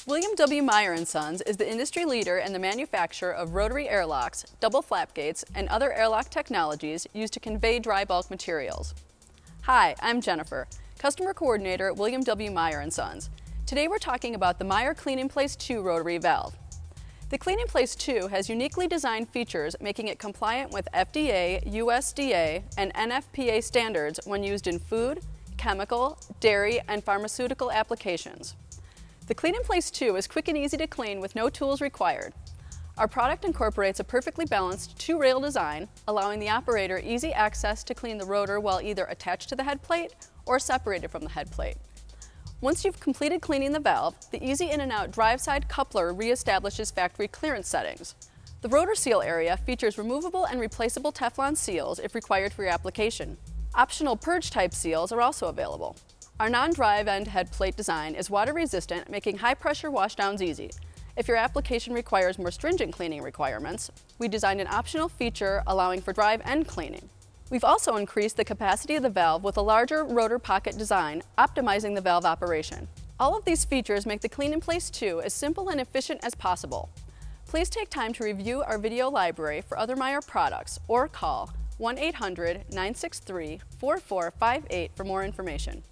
William W. Meyer & Sons is the industry leader in the manufacture of rotary airlocks, double flap gates, and other airlock technologies used to convey dry bulk materials. Hi, I'm Jennifer, Customer Coordinator at William W. Meyer & Sons. Today we're talking about the Meyer KLEAN-IN-PLACE II rotary valve. The KLEAN-IN-PLACE II has uniquely designed features making it compliant with FDA, USDA, and NFPA standards when used in food, chemical, dairy, and pharmaceutical applications. The KLEAN-IN-PLACE II is quick and easy to clean with no tools required. Our product incorporates a perfectly balanced two-rail design, allowing the operator easy access to clean the rotor while either attached to the head plate or separated from the head plate. Once you've completed cleaning the valve, the easy in and out drive side coupler reestablishes factory clearance settings. The rotor seal area features removable and replaceable Teflon seals if required for your application. Optional purge type seals are also available. Our non-drive end head plate design is water resistant, making high pressure washdowns easy. If your application requires more stringent cleaning requirements, we designed an optional feature allowing for drive end cleaning. We've also increased the capacity of the valve with a larger rotor pocket design, optimizing the valve operation. All of these features make the KLEAN-IN-PLACE II as simple and efficient as possible. Please take time to review our video library for other Meyer products or call 1-800-963-4458 for more information.